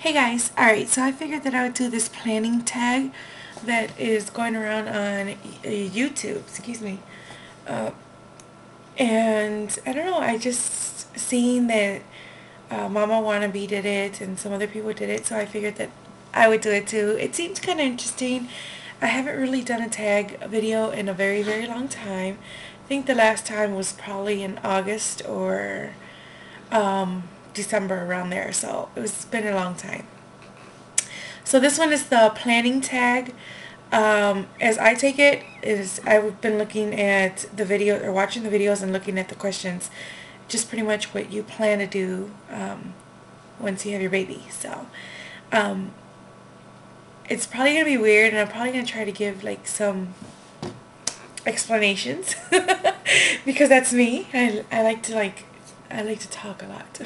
Hey guys, alright, so I figured that I would do this planning tag that is going around on YouTube, excuse me. Uh, and I don't know, I just seen that Mama Wannabe did it and some other people did it, so I figured that I would do it too. It seems kind of interesting. I haven't really done a tag video in a very, very long time. I think the last time was probably in August or December around there, so it's been a long time. So this one is the planning tag. As I take it, is I've been looking at the video or watching the videos and looking at the questions, just pretty much what you plan to do once you have your baby. So um, it's probably gonna be weird, and I'm probably gonna try to give like some explanations because that's me. I like to talk a lot.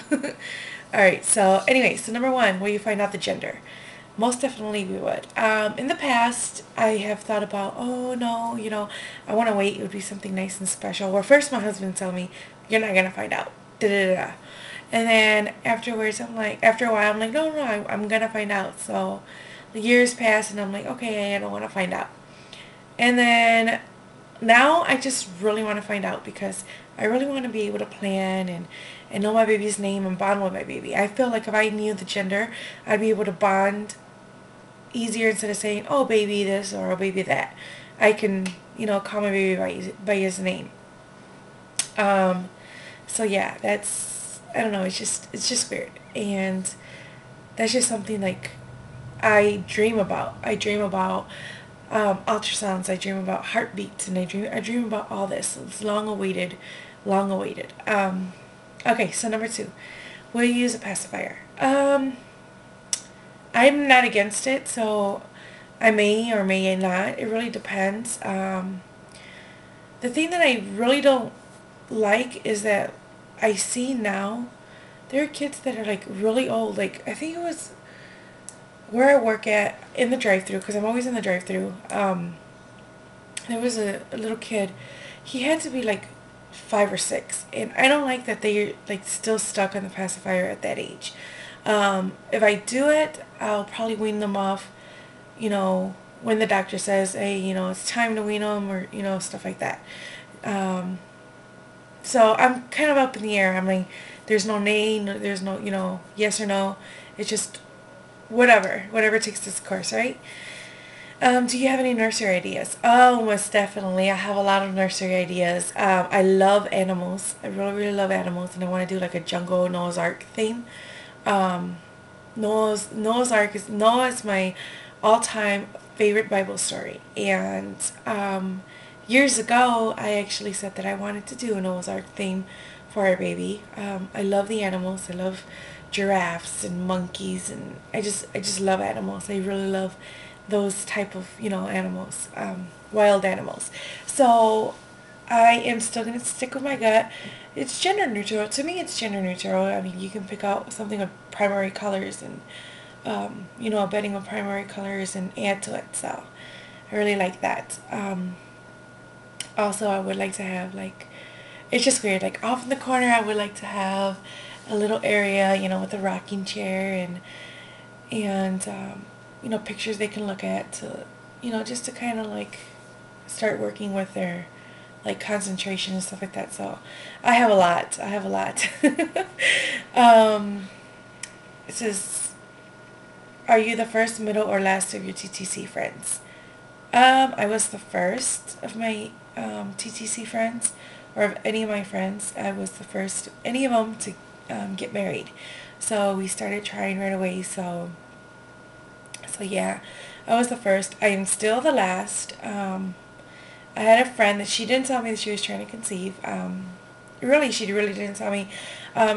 All right. So anyway, so number one, where you find out the gender. Most definitely we would. In the past, I have thought about, oh no, I want to wait. It would be something nice and special. Well, first my husband tell me, you're not going to find out. Da, da, da, da. And then afterwards, after a while, I'm like, no, I'm going to find out. So the years pass and I'm like, okay, I don't want to find out. And then now I just really want to find out because I really want to be able to plan and know my baby's name and bond with my baby. I feel like if I knew the gender, I'd be able to bond easier instead of saying, oh, baby this or oh, baby that. I can, call my baby by his name. Um, so yeah, I don't know, it's just weird. And that's just something like I dream about. I dream about ultrasounds. I dream about heartbeats, and I dream about all this. It's long awaited, long awaited. Okay, so number two, will you use a pacifier? I'm not against it, so I may or may not. It really depends. The thing that I really don't like is that I see now there are kids that are like really old. Like I think it was where I work at in the drive-through, because I'm always in the drive-through. There was a little kid. He had to be like 5 or 6, and I don't like that they're like still stuck on the pacifier at that age. If I do it, I'll probably wean them off, when the doctor says, hey, it's time to wean them, or, stuff like that. Um, so I'm kind of up in the air. I'm like, there's no nay, no, there's no, yes or no. It's just whatever takes its course, right? Do you have any nursery ideas? Oh, most definitely. I have a lot of nursery ideas. I love animals. I really, really love animals, and I want to do like a jungle Noah's Ark theme. Um, Noah is my all-time favorite Bible story, and years ago I actually said that I wanted to do a Noah's Ark theme for our baby. I love the animals. I love giraffes and monkeys, and I just love animals. I really love those type of animals, wild animals. So I am still going to stick with my gut. It's gender neutral. To me, it's gender neutral. I mean, you can pick out something with primary colors and, a bedding with primary colors and add to it. So I really like that. Also, I would like to have, like, it's just weird. Like, off in the corner, I would like to have a little area, with a rocking chair and pictures they can look at to, just to kind of, like, start working with their like concentration and stuff like that. So I have a lot. um, it says, are you the first, middle, or last of your TTC friends? I was the first of my TTC friends, or of any of my friends. I was the first, any of them, to get married. So we started trying right away. So yeah, I was the first. I am still the last. I had a friend that she didn't tell me that she was trying to conceive. She really didn't tell me.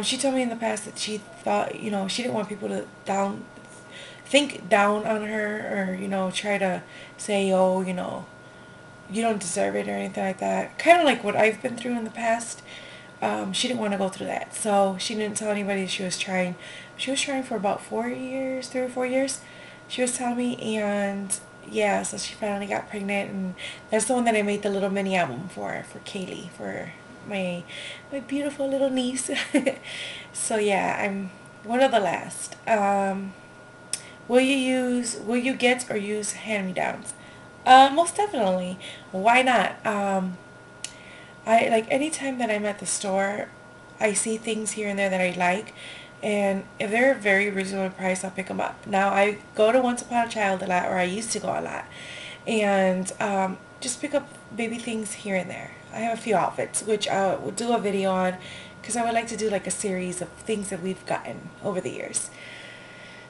She told me in the past that she thought, she didn't want people to think down on her, or, try to say, oh, you don't deserve it or anything like that. Kind of like what I've been through in the past. She didn't want to go through that. So she didn't tell anybody that she was trying. She was trying for about 4 years, 3 or 4 years. She was telling me, and yeah, so she finally got pregnant, and that's the one that I made the little mini album for Kaylee, for my beautiful little niece. So yeah, I'm one of the last. Will you get or use hand-me-downs? Most definitely. Why not? I like anytime that I'm at the store, I see things here and there that I like, and if they're very reasonable price, I'll pick them up. Now I go to Once Upon a Child a lot, or I used to go a lot, and just pick up baby things here and there. I have a few outfits which I will do a video on, because I would like to do like a series of things that we've gotten over the years.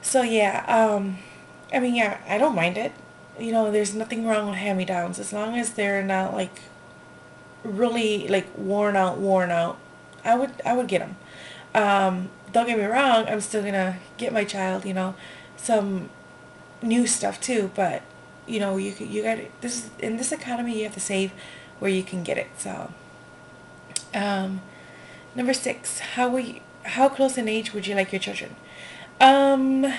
So yeah, I mean, yeah, I don't mind it. You know, there's nothing wrong with hand-me-downs as long as they're not like really like worn out. I would get them. Don't get me wrong, I'm still gonna get my child, you know, some new stuff too. But you know, you got this is, in this economy, you have to save where you can get it. So, um, number 6, how close in age would you like your children? Um,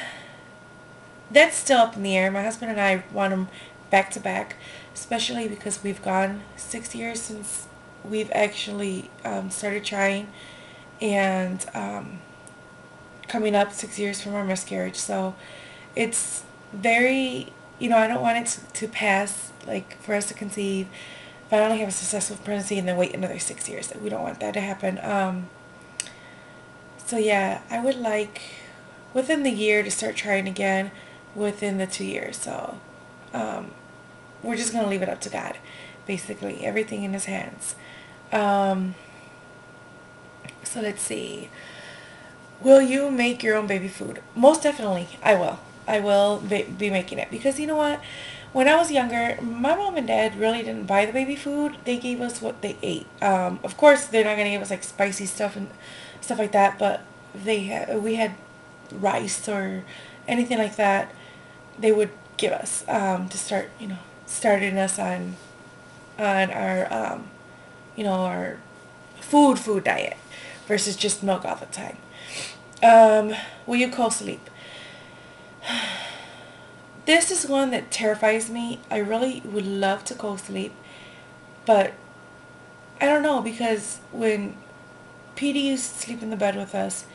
that's still up in the air. My husband and I want them back to back, especially because we've gone 6 years since we've actually started trying, and coming up 6 years from our miscarriage. So it's very, you know, I don't want it to pass, like for us to conceive, finally have a successful pregnancy, and then wait another 6 years. We don't want that to happen. So yeah, I would like within the year to start trying again within the 2 years. So we're just going to leave it up to God, basically. Everything in his hands. Um, so let's see. Will you make your own baby food? Most definitely, I will. I will be making it, because you know what? When I was younger, my mom and dad really didn't buy the baby food. They gave us what they ate. Of course, they're not going to give us like spicy stuff and stuff like that, but we had rice or anything like that. They would give us to start, you know, starting us on our our food diet versus just milk all the time. Will you co-sleep? This is one that terrifies me. I really would love to co-sleep, but I don't know, because when PD used to sleep in the bed with us,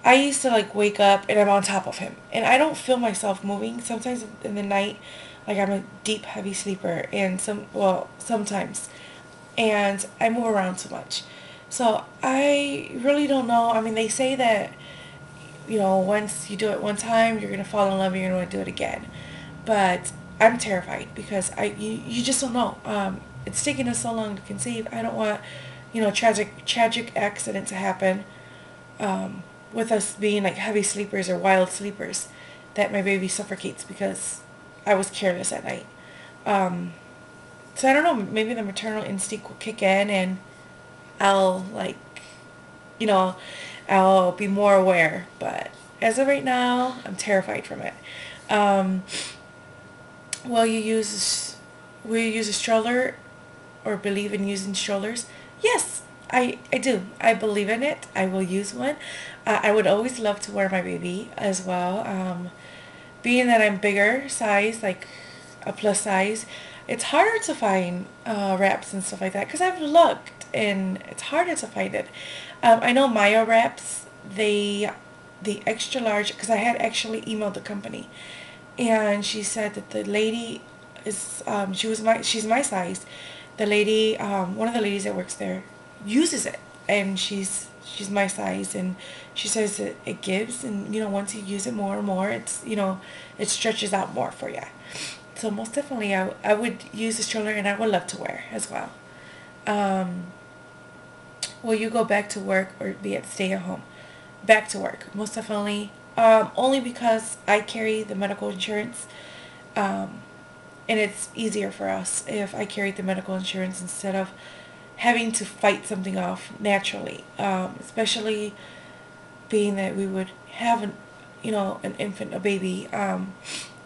I used to like wake up and I'm on top of him, and I don't feel myself moving. Sometimes in the night, like I'm a deep, heavy sleeper, and sometimes, and I move around too much. So I really don't know. I mean, they say that, you know, once you do it one time, you're gonna fall in love and you're gonna want to do it again. But I'm terrified because you just don't know. It's taken us so long to conceive. I don't want, you know, tragic accident to happen, with us being like heavy sleepers or wild sleepers, that my baby suffocates because I was careless at night. So I don't know. Maybe the maternal instinct will kick in, and I'll like, you know, I'll be more aware. But as of right now, I'm terrified from it. Um, will you use will you use a stroller, or believe in using strollers? Yes, I do. I believe in it. I will use one. I would always love to wear my baby as well. Being that I'm bigger size, like a plus size, it's harder to find wraps and stuff like that, because I've looked and it's harder to find it. I know Maya wraps, the extra large, because I had actually emailed the company, and she said that the lady is she's my size. The lady, one of the ladies that works there, uses it, and she's my size, and she says that it gives, and you know, once you use it more and more, it's, you know, it stretches out more for you. So most definitely, I would use the stroller, and I would love to wear as well. Um, will you go back to work or be at stay at home? Back to work, most definitely. Only because I carry the medical insurance, um, and it's easier for us if I carried the medical insurance instead of having to fight something off naturally. Especially being that we would have an infant, a baby. I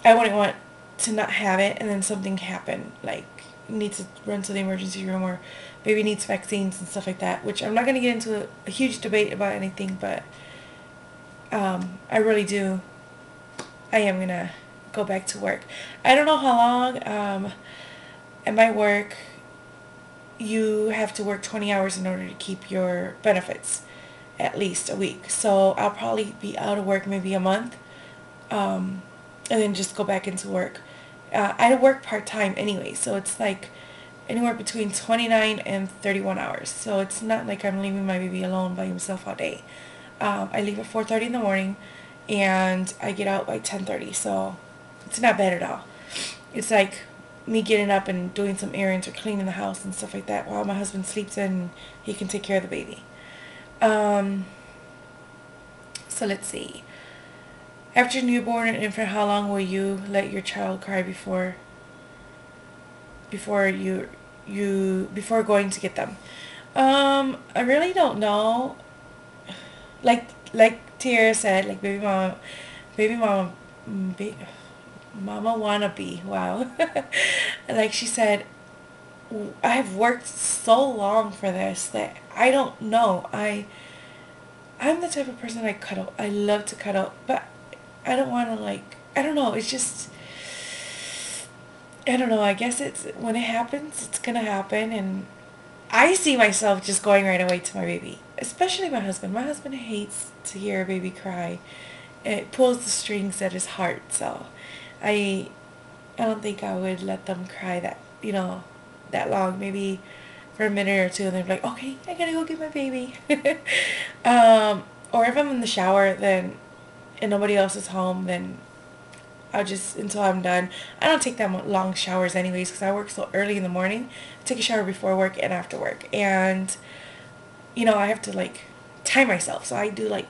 wouldn't want to not have it and then something happen, like need to run to the emergency room, or baby needs vaccines and stuff like that, which I'm not going to get into a huge debate about anything, but I really do. I am going to go back to work. I don't know how long. At my work, you have to work 20 hours in order to keep your benefits, at least a week. So I'll probably be out of work maybe a month, and then just go back into work. I work part-time anyway, so it's like anywhere between 29 and 31 hours. So it's not like I'm leaving my baby alone by himself all day. I leave at 4:30 in the morning, and I get out by 10:30. So it's not bad at all. It's like me getting up and doing some errands or cleaning the house and stuff like that while my husband sleeps and he can take care of the baby. So let's see. After newborn and infant, how long will you let your child cry before going to get them? I really don't know. Like Tierra said, like baby mama, mama wannabe. Wow. Like she said, I have worked so long for this that I don't know. I'm the type of person I cuddle. I love to cuddle, but I don't want to like. I don't know. It's just. I don't know. I guess it's when it happens, it's gonna happen, and I see myself just going right away to my baby, especially my husband. My husband hates to hear a baby cry. It pulls the strings at his heart. So, I, I don't think I would let them cry that long. Maybe for a minute or two, and they're like, okay, I gotta go get my baby. Or if I'm in the shower, then and nobody else is home, then I'll just until I'm done. I don't take that long showers anyways because I work so early in the morning. I take a shower before work and after work, and I have to like time myself. So I do like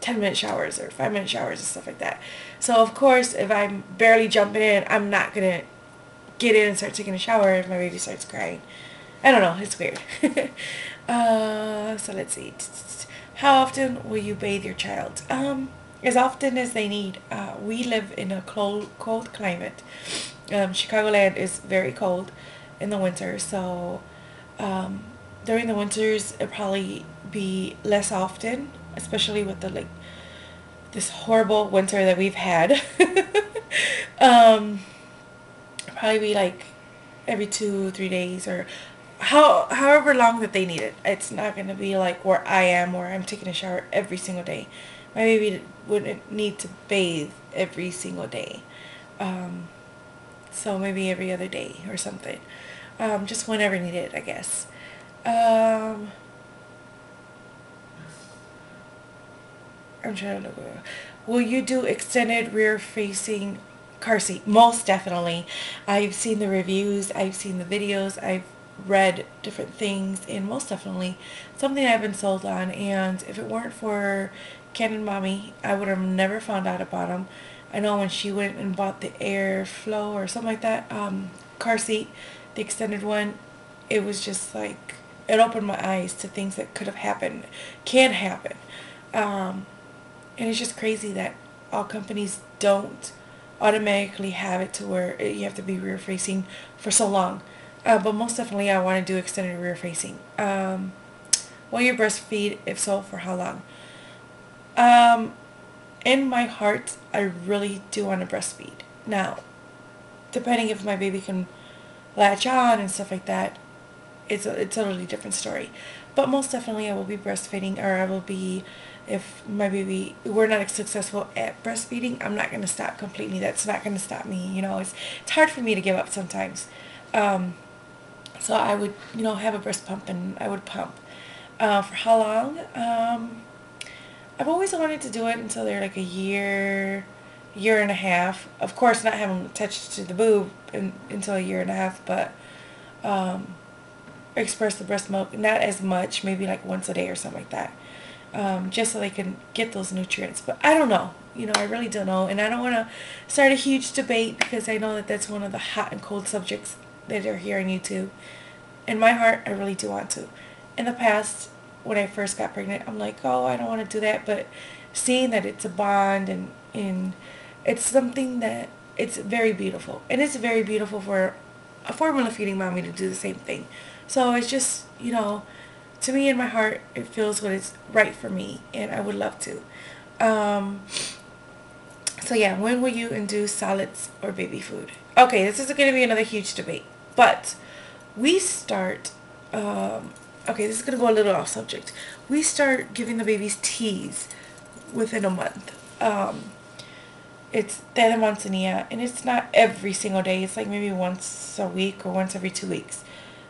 10-minute showers or 5-minute showers and stuff like that. So of course, if I'm barely jumping in, I'm not gonna get in and start taking a shower if my baby starts crying. I don't know. It's weird. So let's see. How often will you bathe your child? As often as they need. We live in a cold climate. Chicagoland is very cold in the winter, so during the winters it'll probably be less often, especially with the this horrible winter that we've had. Probably be like every 2 or 3 days or however long that they need it. It's not going to be like where I am, where I'm taking a shower every single day. My baby wouldn't need to bathe every single day. So maybe every other day or something. Just whenever needed, I guess. I'm trying to look. Will you do extended rear-facing car seat? Most definitely. I've seen the reviews. I've seen the videos. I've read different things, and most definitely something I've been sold on. And if it weren't for Canon Mommy, I would have never found out about them. I know when she went and bought the Airflow or something like that car seat, the extended one, it was just like it opened my eyes to things that could have happened, can happen. And it's just crazy that all companies don't automatically have it to where you have to be rear facing for so long. But most definitely I want to do extended rear facing. Will you breastfeed? If so, for how long? In my heart, I really do want to breastfeed. Now, depending if my baby can latch on and stuff like that, it's a totally different story. But most definitely I will be breastfeeding, or I will be, if my baby, we're not successful at breastfeeding, I'm not going to stop completely. That's not going to stop me. It's hard for me to give up sometimes. So I would, have a breast pump, and I would pump. For how long? I've always wanted to do it until they're like a year and a half. Of course, not having them attached to the boob until a year and a half, but express the breast milk, not as much, maybe like once a day or something like that, just so they can get those nutrients. But I don't know. I really don't know, and I don't want to start a huge debate because I know that that's one of the hot and cold subjects that are here on YouTube. In my heart, I really do want to. In the past, when I first got pregnant, I'm like, oh, I don't want to do that. But seeing that it's a bond and it's something that it's very beautiful. And it's very beautiful for a formula feeding mommy to do the same thing. So it's just, to me in my heart, it feels what is right for me. And I would love to. So yeah, when will you induce solids or baby food? Okay, this is going to be another huge debate. But we start... okay, this is going to go a little off subject. We start giving the babies teas within a month. it's Te de Manzanilla, and it's not every single day. It's like maybe once a week or once every 2 weeks.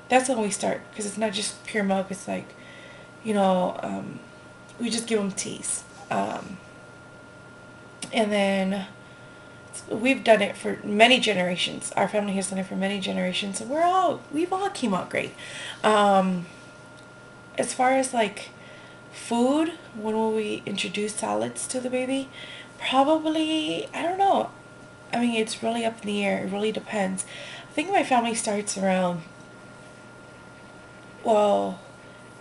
That's when we start, because it's not just pure milk. It's like, you know, we just give them teas. And then we've done it for many generations. Our family has done it for many generations, and we've all came out great. As far as like food, when will we introduce solids to the baby? Probably, I don't know. I mean, it's really up in the air. It really depends. I think my family starts around, well,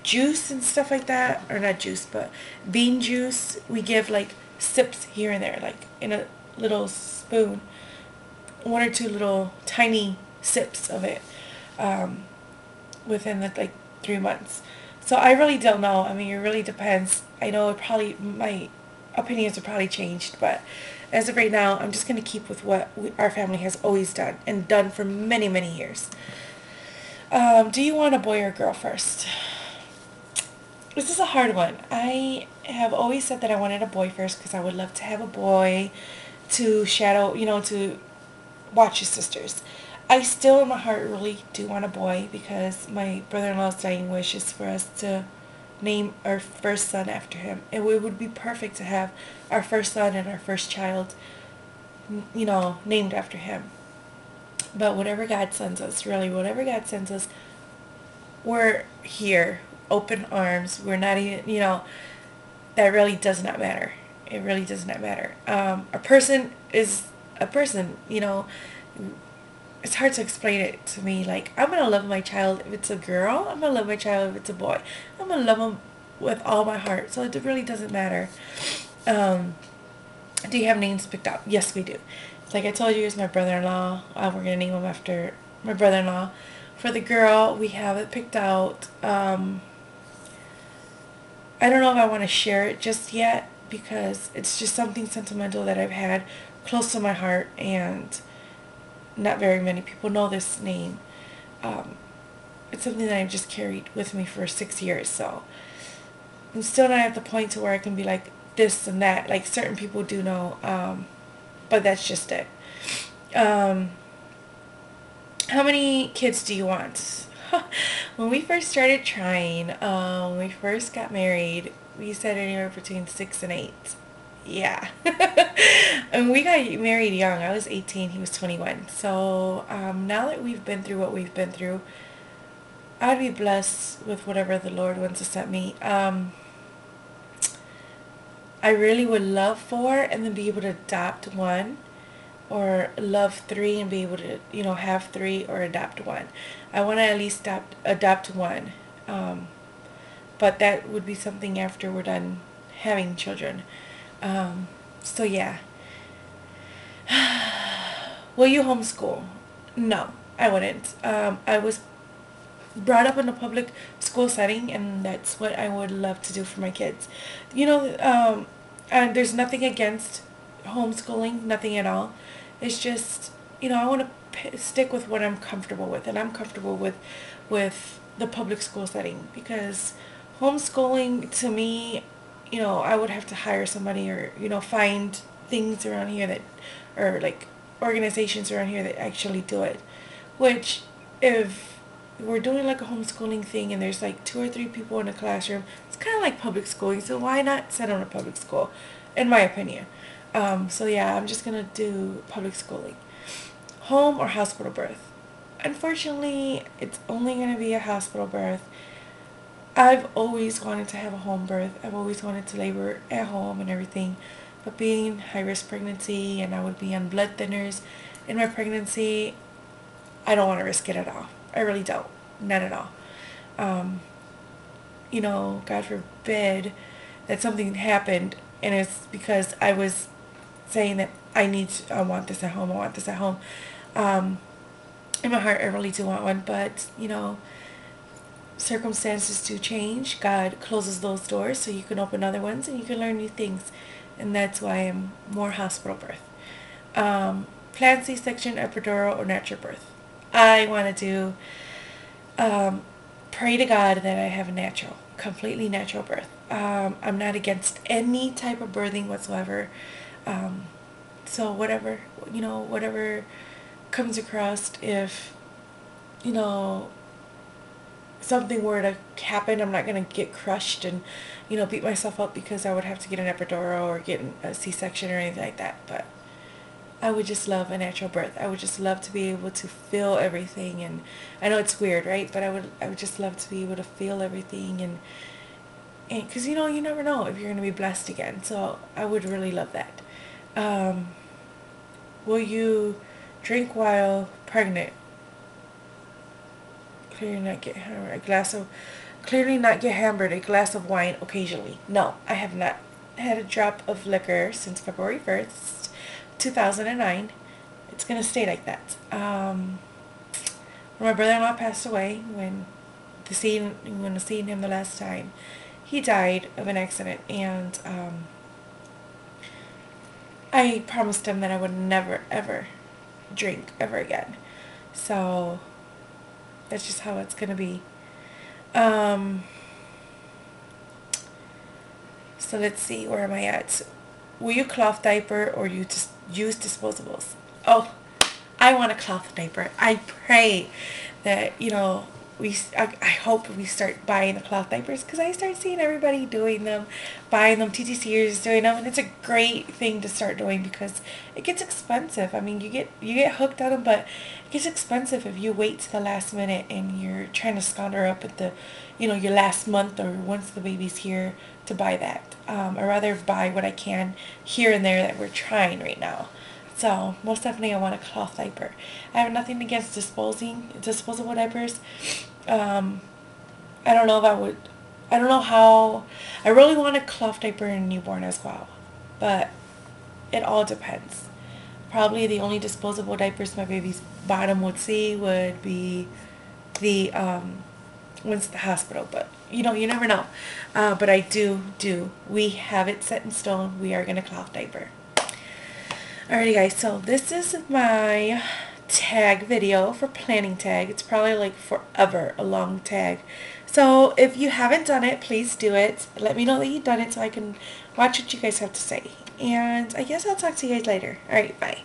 juice and stuff like that, or not juice, but bean juice. We give like sips here and there, like in a little spoon, one or two little tiny sips of it, within the like 3 months. So I really don't know. I mean, it really depends. I know it probably, my opinions have probably changed, but as of right now, I'm just going to keep with what our family has always done and done for many, many years. Do you want a boy or a girl first? This is a hard one. I have always said that I wanted a boy first because I would love to have a boy to shadow, to watch his sisters. I still in my heart really do want a boy because my brother-in-law's dying wish is for us to name our first son after him. And it would be perfect to have our first son and our first child, named after him. But whatever God sends us, really, whatever God sends us, we're here, open arms. We're not even, that really does not matter. It really does not matter. A person is a person, It's hard to explain it to me. Like, I'm going to love my child if it's a girl. I'm going to love my child if it's a boy. I'm going to love them with all my heart. So it really doesn't matter. Do you have names picked out? Yes, we do. Like I told you, it's my brother-in-law. We're going to name him after my brother-in-law. For the girl, we have it picked out. I don't know if I want to share it just yet because it's just something sentimental that I've had close to my heart, and not very many people know this name. It's something that I've just carried with me for 6 years, so I'm still not at the point to where I can be like this and that. Like certain people do know, but that's just it. How many kids do you want? When we first started trying, when we first got married, we said anywhere between 6 and 8. Yeah. And we got married young. I was 18, he was 21. So now that we've been through what we've been through, I'd be blessed with whatever the Lord wants to send me. I really would love 4 and then be able to adopt 1, or love 3 and be able to, have 3 or adopt 1. I want to at least adopt 1. But that would be something after we're done having children. So yeah. Will you homeschool? No, I wouldn't. I was brought up in a public school setting, and that's what I would love to do for my kids. And there's nothing against homeschooling, nothing at all. It's just, I want to stick with what I'm comfortable with, and I'm comfortable with the public school setting, because homeschooling to me, I would have to hire somebody, or, find things around here that, or like organizations around here that actually do it. Which, if we're doing like a homeschooling thing and there's like 2 or 3 people in a classroom, it's kind of like public schooling. So why not set on a public school, in my opinion? So yeah, I'm just going to do public schooling. Home or hospital birth? Unfortunately, it's only going to be a hospital birth. I've always wanted to have a home birth. I've always wanted to labor at home and everything. But being high-risk pregnancy, and I would be on blood thinners in my pregnancy, I don't want to risk it at all. I really don't. Not at all. God forbid that something happened, and it's because I was saying that I want this at home, I want this at home. In my heart, I really do want one, but, circumstances do change. God closes those doors so you can open other ones and you can learn new things. And that's why I'm more hospital birth. Planned C-section, epidural, or natural birth? I want to do, pray to God that I have a natural, completely natural birth. I'm not against any type of birthing whatsoever. So whatever, whatever comes across, if, you know, something were to happen, I'm not going to get crushed and, beat myself up because I would have to get an epidural or get a C-section or anything like that. But I would just love a natural birth. I would just love to be able to feel everything. And I know it's weird, right? But I would just love to be able to feel everything. And because, you never know if you're going to be blessed again. So I would really love that. Will you drink while pregnant? Clearly not get hammered. A glass of wine occasionally. No, I have not had a drop of liquor since February 1st, 2009. It's gonna stay like that. When my brother-in-law passed away, when I seen him the last time, he died of an accident, and I promised him that I would never ever drink ever again. So that's just how it's gonna be. So let's see, where am I at? Will you cloth diaper or you just use disposables? Oh, I want a cloth diaper. I pray that, I hope we start buying the cloth diapers, because I start seeing everybody doing them, buying them, TTCers doing them, and it's a great thing to start doing because it gets expensive. I mean, you get hooked on them, but it gets expensive if you wait to the last minute and you're trying to squander up at the, your last month or once the baby's here to buy that. I'd rather buy what I can here and there that we're trying right now. So most definitely I want a cloth diaper. I have nothing against disposable diapers. I don't know if I would. I don't know how. I really want a cloth diaper in a newborn as well, but it all depends. Probably the only disposable diapers my baby's bottom would see would be the ones at the hospital. But you never know. But I do. We have it set in stone. We are gonna cloth diaper. Alrighty guys, so this is my tag video for planning tag. It's probably like forever a long tag. So if you haven't done it, please do it. Let me know that you've done it so I can watch what you guys have to say. And I guess I'll talk to you guys later. Alright, bye.